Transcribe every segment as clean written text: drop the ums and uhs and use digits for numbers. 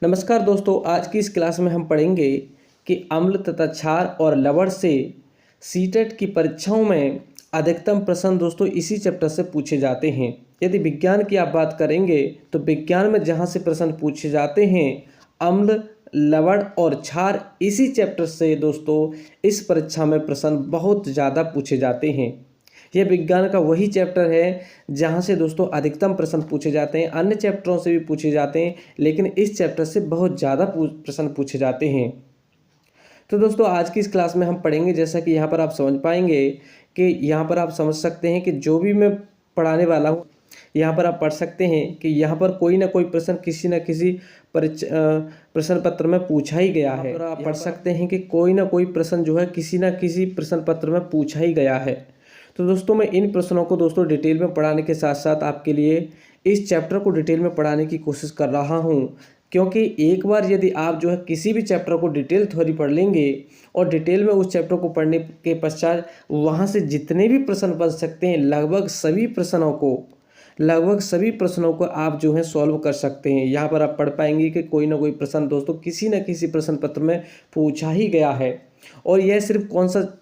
नमस्कार दोस्तों, आज की इस क्लास में हम पढ़ेंगे कि अम्ल तथा क्षार और लवण से सीटेट की परीक्षाओं में अधिकतम प्रश्न दोस्तों इसी चैप्टर से पूछे जाते हैं। यदि विज्ञान की आप बात करेंगे तो विज्ञान में जहाँ से प्रश्न पूछे जाते हैं अम्ल, लवण और क्षार, इसी चैप्टर से दोस्तों इस परीक्षा में प्रश्न बहुत ज़्यादा पूछे जाते हैं। यह विज्ञान का वही चैप्टर है जहाँ से दोस्तों अधिकतम प्रश्न पूछे जाते हैं। अन्य चैप्टरों से भी पूछे जाते हैं, लेकिन इस चैप्टर से बहुत ज़्यादा प्रश्न पूछे जाते हैं। तो दोस्तों आज की इस क्लास में हम पढ़ेंगे, जैसा कि यहाँ पर आप समझ पाएंगे कि यहाँ पर आप समझ सकते हैं कि जो भी मैं पढ़ाने वाला हूँ, यहाँ पर आप पढ़ सकते हैं कि यहाँ पर कोई ना कोई प्रश्न किसी न किसी प्रश्न पत्र में पूछा ही गया है। और आप पढ़ सकते हैं कि कोई ना कोई प्रश्न जो है किसी न किसी प्रश्न पत्र में पूछा ही गया है। तो दोस्तों मैं इन प्रश्नों को दोस्तों डिटेल में पढ़ाने के साथ साथ आपके लिए इस चैप्टर को डिटेल में पढ़ाने की कोशिश कर रहा हूं, क्योंकि एक बार यदि आप जो है किसी भी चैप्टर को डिटेल थ्योरी पढ़ लेंगे और डिटेल में उस चैप्टर को पढ़ने के पश्चात वहां से जितने भी प्रश्न बन सकते हैं लगभग सभी प्रश्नों को आप जो है सॉल्व कर सकते हैं। यहाँ पर आप पढ़ पाएंगे कि कोई ना कोई प्रश्न दोस्तों किसी न किसी प्रश्न पत्र में पूछा ही गया है। और यह सिर्फ कौन सा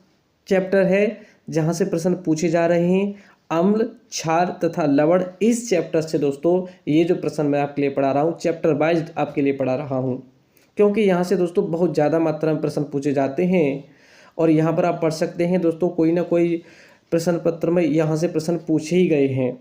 चैप्टर है जहाँ से प्रश्न पूछे जा रहे हैं? अम्ल, क्षार तथा लवण। इस चैप्टर से दोस्तों ये जो प्रश्न मैं आपके लिए पढ़ा रहा हूँ चैप्टर वाइज आपके लिए पढ़ा रहा हूँ, क्योंकि यहाँ से दोस्तों बहुत ज़्यादा मात्रा में प्रश्न पूछे जाते हैं। और यहाँ पर आप पढ़ सकते हैं दोस्तों कोई ना कोई प्रश्न पत्र में यहाँ से प्रश्न पूछे ही गए हैं।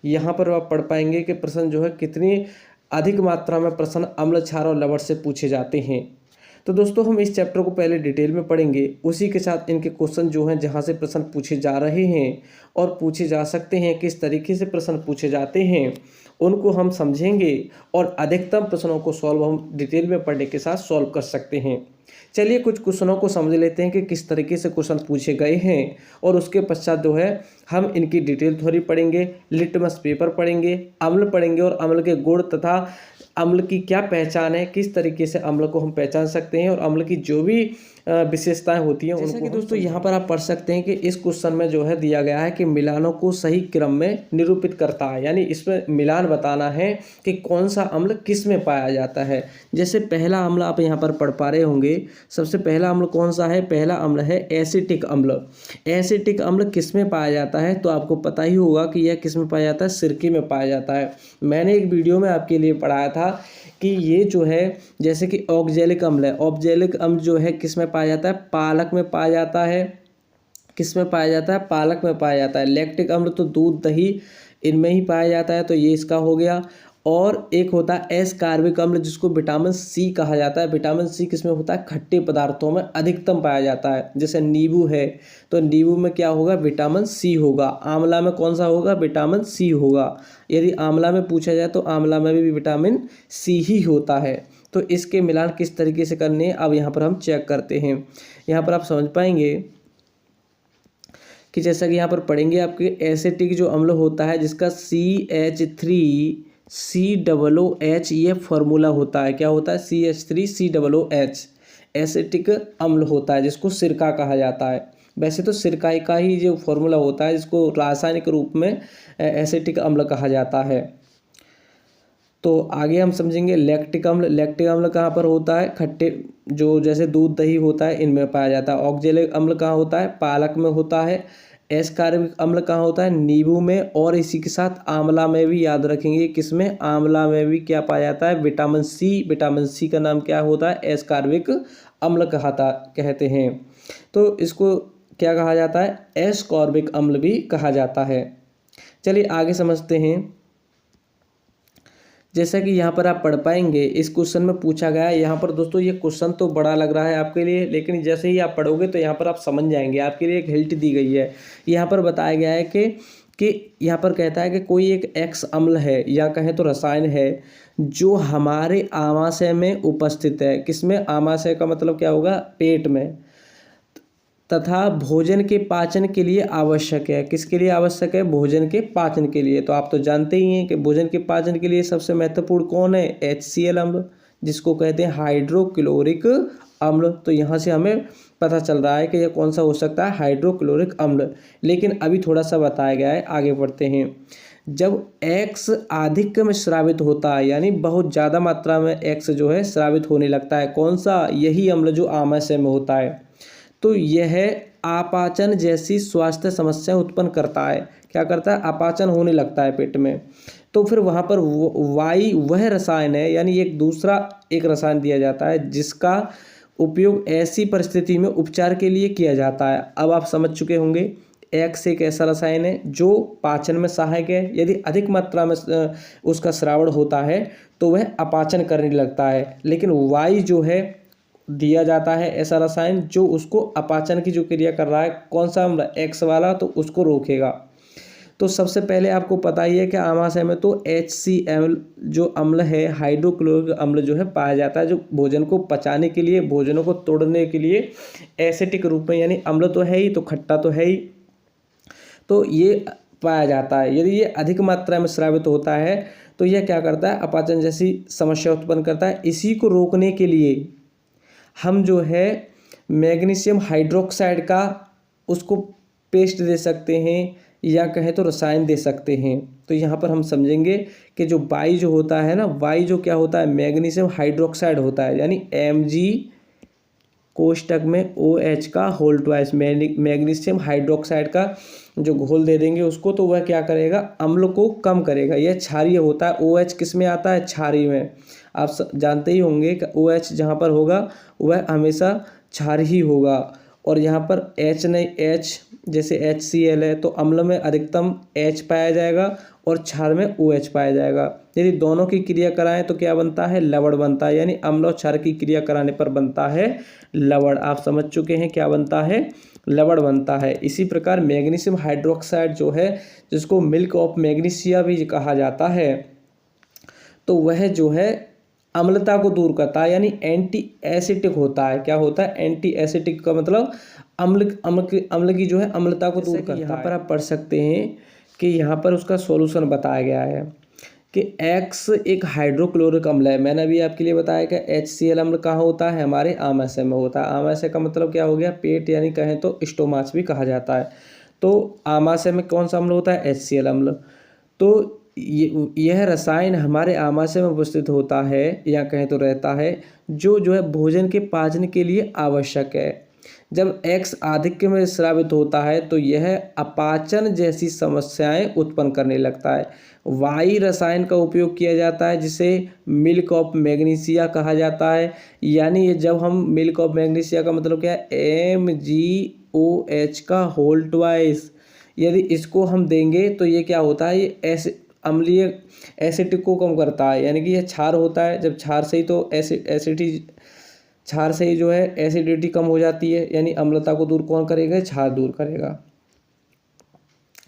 यहाँ पर आप पढ़ पाएंगे कि प्रश्न जो है कितनी अधिक मात्रा में प्रश्न अम्ल, क्षार और लवण से पूछे जाते हैं। तो दोस्तों हम इस चैप्टर को पहले डिटेल में पढ़ेंगे, उसी के साथ इनके क्वेश्चन जो हैं जहाँ से प्रश्न पूछे जा रहे हैं और पूछे जा सकते हैं, किस तरीके से प्रश्न पूछे जाते हैं उनको हम समझेंगे और अधिकतम प्रश्नों को सॉल्व हम डिटेल में पढ़ने के साथ सॉल्व कर सकते हैं। चलिए कुछ क्वेश्चनों को समझ लेते हैं कि किस तरीके से क्वेश्चन पूछे गए हैं और उसके पश्चात जो है हम इनकी डिटेल थ्योरी पढ़ेंगे, लिटमस पेपर पढ़ेंगे, अम्ल पढ़ेंगे और अम्ल के गुण तथा अम्ल की क्या पहचान है, किस तरीके से अम्ल को हम पहचान सकते हैं और अम्ल की जो भी विशेषताएं होती हैं उनको कि दोस्तों यहाँ पर आप पढ़ सकते हैं कि इस क्वेश्चन में जो है दिया गया है कि मिलानों को सही क्रम में निरूपित करता है, यानी इसमें मिलान बताना है कि कौन सा अम्ल किस में पाया जाता है। जैसे पहला अम्ल आप यहाँ पर पढ़ पा रहे होंगे, सबसे पहला अम्ल कौन सा है? पहला अम्ल है एसिटिक अम्ल। एसिटिक अम्ल किस में पाया जाता है? तो आपको पता ही होगा कि यह किस में पाया जाता है? सिरके में पाया जाता है। मैंने एक वीडियो में आपके लिए पढ़ाया था कि ये जो है जैसे कि ऑक्जेलिक अम्ल है, ऑक्जेलिक अम्ल जो है किस में पाया जाता है? पालक में पाया जाता है। किस में पाया जाता है? पालक में पाया जाता है। लैक्टिक अम्ल तो दूध, दही इनमें ही पाया जाता है, तो ये इसका हो गया। और एक होता है एस्कार्बिक अम्ल जिसको विटामिन सी कहा जाता है। विटामिन सी किसमें होता है? खट्टे पदार्थों में अधिकतम पाया जाता है। जैसे नींबू है तो नींबू में क्या होगा? विटामिन सी होगा। आंवला में कौन सा होगा? विटामिन सी होगा। यदि आंवला में पूछा जाए तो आंवला में भी विटामिन सी ही होता है। तो इसके मिलान किस तरीके से करने हैं अब यहाँ पर हम चेक करते हैं। यहाँ पर आप समझ पाएंगे कि जैसा कि यहाँ पर पढ़ेंगे आपके एसिटिक जो अम्ल होता है जिसका CH3COOH ये फॉर्मूला होता है। क्या होता है? CH3COOH एसिटिक अम्ल होता है जिसको सिरका कहा जाता है। वैसे तो सिरका का ही जो फॉर्मूला होता है जिसको रासायनिक रूप में एसिटिक अम्ल कहा जाता है। तो आगे हम समझेंगे लैक्टिक अम्ल। लैक्टिक अम्ल कहाँ पर होता है? खट्टे जो जैसे दूध, दही होता है इनमें पाया जाता है। ऑक्जेलिक अम्ल कहाँ होता है? पालक में होता है। एस्कार्बिक अम्ल कहाँ होता है? नींबू में। और इसी के साथ आंवला में भी याद रखेंगे, किसमें? आंवला में भी क्या पाया जाता है? विटामिन सी। विटामिन सी का नाम क्या होता है? एस्कार्बिक अम्ल कहते हैं। तो इसको क्या कहा जाता है? एस्कॉर्बिक अम्ल भी कहा जाता है। चलिए आगे समझते हैं। जैसा कि यहाँ पर आप पढ़ पाएंगे इस क्वेश्चन में पूछा गया है। यहाँ पर दोस्तों ये क्वेश्चन तो बड़ा लग रहा है आपके लिए, लेकिन जैसे ही आप पढ़ोगे तो यहाँ पर आप समझ जाएंगे। आपके लिए एक हिंट दी गई है। यहाँ पर बताया गया है कि यहाँ पर कहता है कि कोई एक एक्स अम्ल है या कहें तो रसायन है जो हमारे आमाशय में उपस्थित है। किसमें? आमाशय का मतलब क्या होगा? पेट में। तथा भोजन के पाचन के लिए आवश्यक है। किसके लिए आवश्यक है? भोजन के पाचन के लिए। तो आप तो जानते ही हैं कि भोजन के पाचन के लिए सबसे महत्वपूर्ण कौन है? HCl अम्ल, जिसको कहते हैं हाइड्रोक्लोरिक अम्ल। तो यहाँ से हमें पता चल रहा है कि यह कौन सा हो सकता है? हाइड्रोक्लोरिक अम्ल। लेकिन अभी थोड़ा सा बताया गया है, आगे बढ़ते हैं। जब X आधिक्य में स्रावित होता है, यानी बहुत ज़्यादा मात्रा में X जो है स्रावित होने लगता है। कौन सा? यही अम्ल जो आमाशय में होता है। तो यह अपाचन जैसी स्वास्थ्य समस्या उत्पन्न करता है। क्या करता है? अपाचन होने लगता है पेट में। तो फिर वहाँ पर वाई वह रसायन है, यानी एक रसायन दिया जाता है जिसका उपयोग ऐसी परिस्थिति में उपचार के लिए किया जाता है। अब आप समझ चुके होंगे, एक्स एक ऐसा रसायन है जो पाचन में सहायक है। यदि अधिक मात्रा में उसका स्रावण होता है तो वह अपाचन करने लगता है, लेकिन वाई जो है दिया जाता है ऐसा रसायन जो उसको अपाचन की जो क्रिया कर रहा है, कौन सा अम्ल? एक्स वाला, तो उसको रोकेगा। तो सबसे पहले आपको पता ही है कि आमाशय में तो HCl जो अम्ल है, हाइड्रोक्लोरिक अम्ल जो है पाया जाता है, जो भोजन को पचाने के लिए, भोजनों को तोड़ने के लिए एसिटिक रूप में, यानी अम्ल तो है ही तो खट्टा तो है ही, तो ये पाया जाता है। यदि ये अधिक मात्रा में स्रावित होता है तो यह क्या करता है? अपाचन जैसी समस्या उत्पन्न करता है। इसी को रोकने के लिए हम जो है मैग्नीशियम हाइड्रोक्साइड का उसको पेस्ट दे सकते हैं, या कहें तो रसायन दे सकते हैं। तो यहाँ पर हम समझेंगे कि जो वाई जो होता है ना, वाई जो क्या होता है? मैग्नीशियम हाइड्रोक्साइड होता है, यानी Mg कोष्टक में OH का होल ट्वाइस मैग्नीशियम हाइड्रोक्साइड का जो घोल दे देंगे उसको, तो वह क्या करेगा? अम्ल को कम करेगा। यह क्षारीय होता है। OH किस में आता है? क्षारीय में। आप जानते ही होंगे कि OH जहाँ पर होगा वह हमेशा क्षार ही होगा, और यहाँ पर H नहीं, H जैसे HCl है तो अम्ल में अधिकतम H पाया जाएगा और क्षार में OH पाया जाएगा। यदि दोनों की क्रिया कराएं तो क्या बनता है? लवण बनता है, यानी अम्ल और क्षार की क्रिया कराने पर बनता है लवण। आप समझ चुके हैं क्या बनता है? लवण बनता है। इसी प्रकार मैग्नीशियम हाइड्रोक्साइड जो है, जिसको मिल्क ऑफ मैग्नीशिया भी कहा जाता है, तो वह जो है अम्लता को दूर करता है, यानी एंटी एसिटिक होता है। क्या होता है? एंटी एसिटिक का मतलब अम्ल की जो है अम्लता को दूर करता है। यहाँ पर आप पढ़ सकते हैं कि यहाँ पर उसका सॉल्यूशन बताया गया है कि X एक हाइड्रोक्लोरिक अम्ल है। मैंने अभी आपके लिए बताया कि HCl अम्ल कहाँ होता है? हमारे आमाशय में होता है। आमाशय का मतलब क्या हो गया? पेट, यानी कहें तो स्टोमाच भी कहा जाता है। तो आमाशय में कौन सा अम्ल होता है? HCl अम्ल। तो यह रसायन हमारे आमाशय में उपस्थित होता है, या कहें तो रहता है, जो है भोजन के पाचन के लिए आवश्यक है। जब X आधिक्य में स्रावित होता है तो यह अपाचन जैसी समस्याएं उत्पन्न करने लगता है। वाई रसायन का उपयोग किया जाता है जिसे मिल्क ऑफ मैग्नीशिया कहा जाता है, यानी ये जब हम मिल्क ऑफ मैग्नीशिया का मतलब क्या है? MgOH का होल ट्वाइस। यदि इसको हम देंगे तो ये क्या होता है? ये अम्लीय एसिडिक को कम करता है, यानी कि यह क्षार होता है। जब क्षार से ही तो क्षार से ही जो है एसिडिटी कम हो जाती है, यानी अम्लता को दूर कौन करेगा? क्षार दूर करेगा।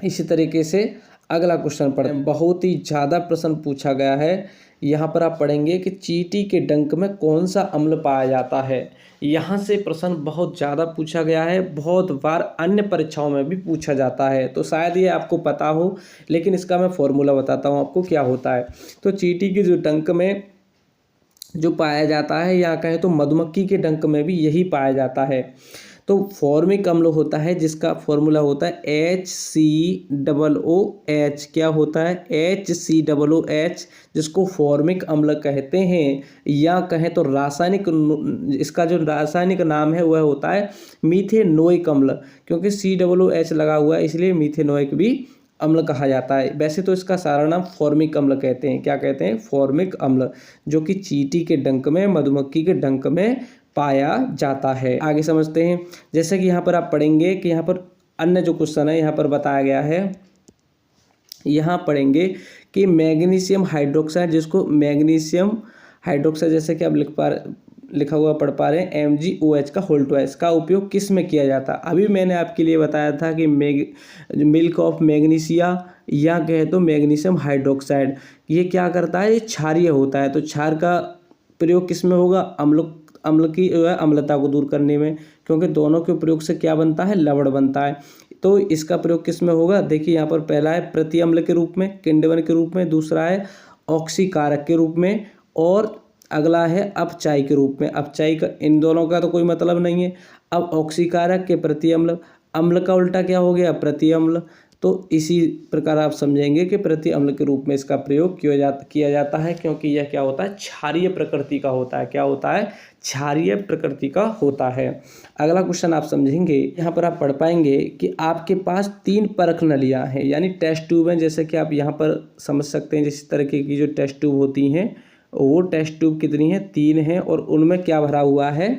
इसी तरीके से अगला क्वेश्चन पढ़ते हैं। बहुत ही ज़्यादा प्रश्न पूछा गया है। यहाँ पर आप पढ़ेंगे कि चींटी के डंक में कौन सा अम्ल पाया जाता है। यहाँ से प्रश्न बहुत ज़्यादा पूछा गया है, बहुत बार अन्य परीक्षाओं में भी पूछा जाता है, तो शायद ये आपको पता हो, लेकिन इसका मैं फॉर्मूला बताता हूँ आपको क्या होता है। तो चींटी के जो डंक में जो पाया जाता है, या कहें तो मधुमक्खी के डंक में भी यही पाया जाता है। तो फॉर्मिक अम्ल होता है जिसका फॉर्मूला होता है HCOOH। क्या होता है? HCOOH, जिसको फॉर्मिक अम्ल कहते हैं, या कहें तो इसका जो रासायनिक नाम है वह होता है मीथेनोइक अम्ल, क्योंकि COOH लगा हुआ है इसलिए मीथेनोइक भी अम्ल कहा जाता है। वैसे तो इसका सारा नाम फॉर्मिक अम्ल कहते हैं। क्या कहते हैं? फॉर्मिक अम्ल, जो कि चींटी के डंक में, मधुमक्खी के डंक में पाया जाता है। आगे समझते हैं। जैसे कि यहाँ पर आप पढ़ेंगे कि यहाँ पर अन्य जो क्वेश्चन है यहाँ पर बताया गया है, यहाँ पढ़ेंगे कि मैग्नीशियम हाइड्रोक्साइड, जिसको मैग्नीशियम हाइड्रोक्साइड जैसे कि आप लिखा हुआ पढ़ पा रहे हैं MgOH का होल ट्वाइस का उपयोग किस में किया जाता है। अभी मैंने आपके लिए बताया था कि मिल्क ऑफ मैग्नीशिया, या कहे तो मैग्नीशियम हाइड्रोक्साइड, ये क्या करता है? ये क्षारीय होता है। तो क्षार का प्रयोग किस में होगा? अम्ल की अम्लता को दूर करने में, क्योंकि दोनों के प्रयोग से क्या बनता है? लवण बनता है। तो इसका प्रयोग किस में होगा? देखिए यहाँ पर पहला है प्रति अम्ल के रूप में, किण्वन के रूप में, दूसरा है ऑक्सीकारक के रूप में, और अगला है अपचायी के रूप में। अपचायी का इन दोनों का तो कोई मतलब नहीं है। अब ऑक्सीकारक के प्रति अम्ल, अम्ल का उल्टा क्या हो गया? प्रति अम्ल। तो इसी प्रकार आप समझेंगे कि प्रति अम्ल के रूप में इसका प्रयोग किया जाता है, क्योंकि यह क्या होता है, क्षारीय प्रकृति का होता है। क्या होता है, क्षारीय प्रकृति का होता है। अगला क्वेश्चन आप समझेंगे, यहाँ पर आप पढ़ पाएंगे कि आपके पास 3 परख नलियाँ हैं, यानी टेस्ट ट्यूब हैं। जैसे कि आप यहाँ पर समझ सकते हैं, जिस तरीके की जो टेस्ट ट्यूब होती हैं, वो टेस्ट ट्यूब कितनी है, 3 हैं, और उनमें क्या भरा हुआ है,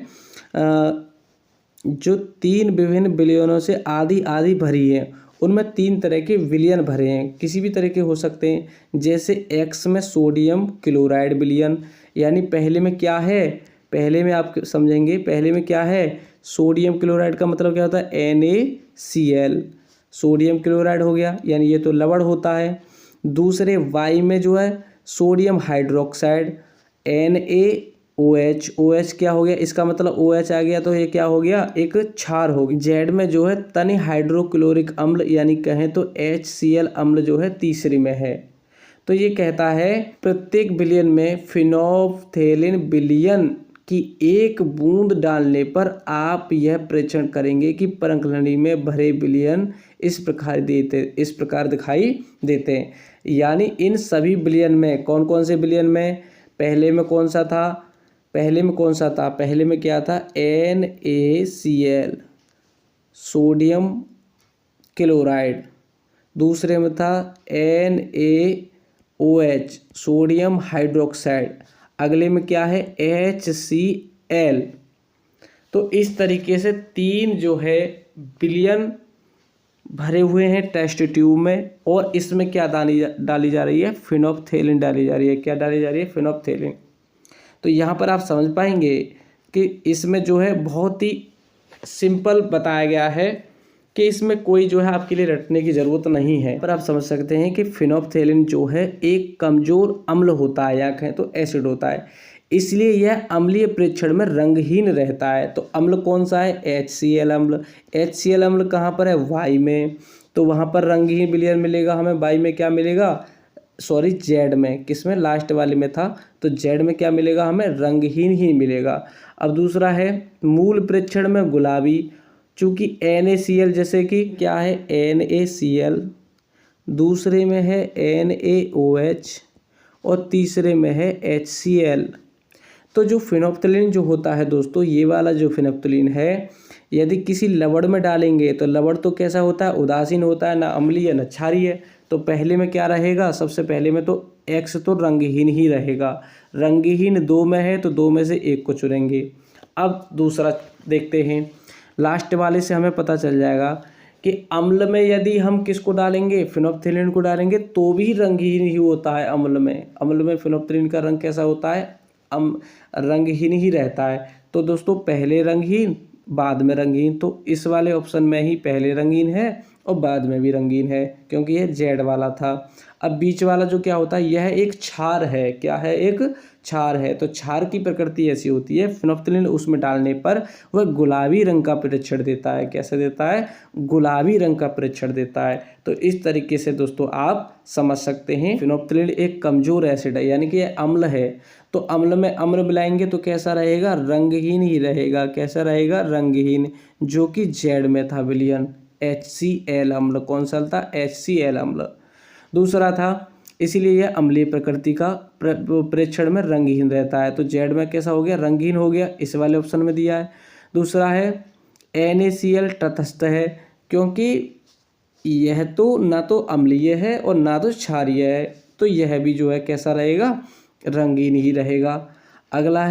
जो 3 विभिन्न विलयनों से आधी आधी भरी है, उनमें 3 तरह के विलयन भरे हैं। किसी भी तरह के हो सकते हैं, जैसे एक्स में सोडियम क्लोराइड विलयन, यानी पहले में क्या है, पहले में आप समझेंगे, पहले में क्या है, सोडियम क्लोराइड का मतलब क्या होता है, NaCl, सोडियम क्लोराइड हो गया, यानी ये तो लवण होता है। दूसरे वाई में जो है सोडियम हाइड्रोक्साइड, NaOH, OH क्या हो गया, इसका मतलब OH आ गया, तो ये क्या हो गया, एक क्षार हो गया। जेड में जो है तनि हाइड्रोक्लोरिक अम्ल, यानी कहें तो HCl अम्ल जो है तीसरी में है। तो ये कहता है प्रत्येक विलयन में फिनोल्फथेलिन विलयन की 1 बूंद डालने पर आप यह परीक्षण करेंगे कि परख नली में भरे विलयन इस प्रकार दिखाई देते हैं। यानी इन सभी विलयन में, कौन कौन से विलयन में, पहले में कौन सा था, पहले में क्या था, NaCl सोडियम क्लोराइड, दूसरे में था NaOH सोडियम हाइड्रोक्साइड, अगले में क्या है, HCl। तो इस तरीके से 3 जो है विलयन भरे हुए हैं टेस्ट ट्यूब में, और इसमें क्या डाली जा रही है, फिनोल्फथेलिन डाली जा रही है। क्या डाली जा रही है, फिनोल्फथेलिन। तो यहाँ पर आप समझ पाएंगे कि इसमें जो है बहुत ही सिंपल बताया गया है कि इसमें कोई जो है आपके लिए रटने की ज़रूरत नहीं है। पर आप समझ सकते हैं कि फिनोल्फथेलिन जो है एक कमज़ोर अम्ल होता है, या कहें तो एसिड होता है, इसलिए यह अम्लीय परीक्षण में रंगहीन रहता है। तो अम्ल कौन सा है, HCl अम्ल। HCl अम्ल कहाँ पर है, वाई में, तो वहाँ पर रंगहीन विलयन मिलेगा हमें। वाई में क्या मिलेगा, सॉरी जेड में, किसमें, लास्ट वाले में था, तो जेड में क्या मिलेगा हमें, रंगहीन ही मिलेगा। अब दूसरा है मूल परीक्षण में गुलाबी, चूँकि NaCl जैसे कि क्या है, NaCl, दूसरे में है NaOH, और तीसरे में है HCl। तो जो फिनोल्फथेलिन जो होता है दोस्तों, ये वाला जो फिनोल्फथेलिन है, यदि किसी लवण में डालेंगे तो लवण तो कैसा होता है, उदासीन होता है, ना अम्लीय ना क्षारीय। तो पहले में क्या रहेगा, सबसे पहले में तो X तो रंगहीन ही रहेगा, रंगहीन 2 में है, तो 2 में से 1 को चुनेंगे। अब दूसरा देखते हैं, लास्ट वाले से हमें पता चल जाएगा कि अम्ल में यदि हम किसको डालेंगे, फिनोल्फथेलिन को डालेंगे, तो भी रंगहीन ही होता है अम्ल में फिनोल्फथेलिन का रंग कैसा होता है, रंगहीन ही रहता है। तो दोस्तों पहले रंगहीन बाद में रंगीन, तो इस वाले ऑप्शन में ही पहले रंगीन है और बाद में भी रंगीन है, क्योंकि यह जेड वाला था। अब बीच वाला जो क्या होता है, यह एक क्षार है, क्या है, एक क्षार है। तो क्षार की प्रकृति ऐसी होती है, फिनोल्फथेलिन उसमें डालने पर वह गुलाबी रंग का परीक्षण देता है। कैसे देता है, गुलाबी रंग का परीक्षण देता है। तो इस तरीके से दोस्तों आप समझ सकते हैं, फिनोल्फथेलिन एक कमजोर एसिड है, यानी कि यह अम्ल है। तो अम्ल में अम्ल मिलाएंगे तो कैसा रहेगा, रंगहीन ही रहेगा। कैसा रहेगा, रंगहीन, जो कि जेड में था विलयन, HCl अम्ल। कौन सा था, HCl अम्ल दूसरा था, इसीलिए यह अम्लीय प्रकृति का प्रेक्षण में रंगहीन रहता है। तो जेड में कैसा हो गया, रंगहीन हो गया, इस वाले ऑप्शन में दिया है। दूसरा है NaCl तटस्थ है, क्योंकि यह तो ना तो अम्लीय है और ना तो क्षारीय है, तो यह भी जो है कैसा रहेगा, रंगीन ही रहेगा। अगला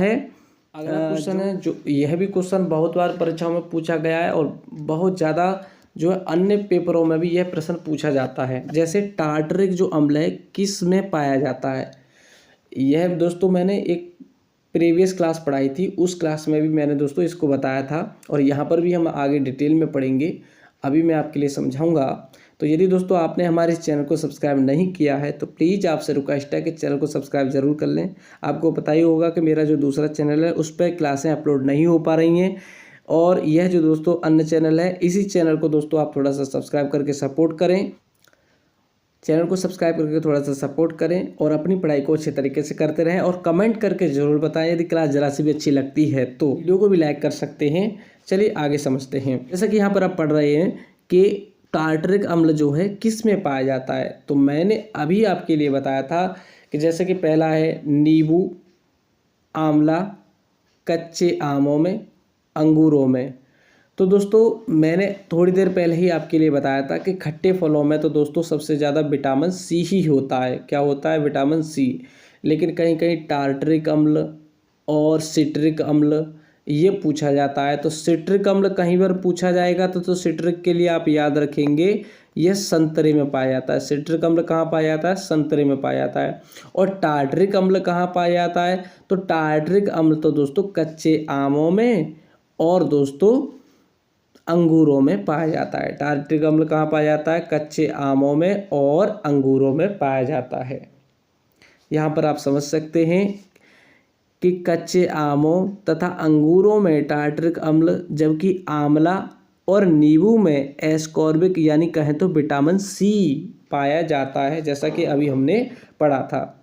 क्वेश्चन है, जो यह भी क्वेश्चन बहुत बार परीक्षाओं में पूछा गया है और बहुत ज़्यादा जो है अन्य पेपरों में भी यह प्रश्न पूछा जाता है। जैसे टार्टरिक जो अम्ल है किस में पाया जाता है, यह दोस्तों मैंने एक प्रीवियस क्लास पढ़ाई थी, उस क्लास में भी मैंने दोस्तों इसको बताया था, और यहाँ पर भी हम आगे डिटेल में पढ़ेंगे। अभी मैं आपके लिए समझाऊंगा। तो यदि दोस्तों आपने हमारे इस चैनल को सब्सक्राइब नहीं किया है तो प्लीज़ आपसे रिक्वेस्ट है कि चैनल को सब्सक्राइब ज़रूर कर लें। आपको पता ही होगा कि मेरा जो दूसरा चैनल है उस पर क्लासें अपलोड नहीं हो पा रही हैं, और यह जो दोस्तों अन्य चैनल है, इसी चैनल को दोस्तों आप थोड़ा सा सब्सक्राइब करके सपोर्ट करें। चैनल को सब्सक्राइब करके थोड़ा सा सपोर्ट करें और अपनी पढ़ाई को अच्छे तरीके से करते रहें, और कमेंट करके ज़रूर बताएं यदि क्लास जरा सी भी अच्छी लगती है तो। वीडियो को भी लाइक कर सकते हैं। चलिए आगे समझते हैं। जैसा कि यहाँ पर आप पढ़ रहे हैं कि टार्टरिक अम्ल जो है किस में पाया जाता है? तो मैंने अभी आपके लिए बताया था कि जैसे कि पहला है नींबू, आंवला, कच्चे आमों में, अंगूरों में। तो दोस्तों मैंने थोड़ी देर पहले ही आपके लिए बताया था कि खट्टे फलों में तो दोस्तों सबसे ज़्यादा विटामिन सी ही होता है। क्या होता है? Vitamin C. लेकिन कहीं कहीं टार्टरिक अम्ल और सिट्रिक अम्ल ये पूछा जाता है। तो सिट्रिक अम्ल कहीं पर पूछा जाएगा तो सिट्रिक के लिए आप याद रखेंगे यह संतरे में पाया जाता है। सिट्रिक अम्ल कहाँ पाया जाता है? संतरे में पाया जाता है। और टार्टरिक अम्ल कहाँ पाया जाता है? तो टार्टरिक अम्ल तो दोस्तों कच्चे आमों में और दोस्तों अंगूरों में पाया जाता है। टार्टरिक अम्ल कहाँ पाया जाता है? कच्चे आमों में और अंगूरों में पाया जाता है। यहाँ पर आप समझ सकते हैं कि कच्चे आमों तथा अंगूरों में टार्टरिक अम्ल, जबकि आंवला और नींबू में एस्कॉर्बिक यानी कहें तो विटामिन सी पाया जाता है, जैसा कि अभी हमने पढ़ा था।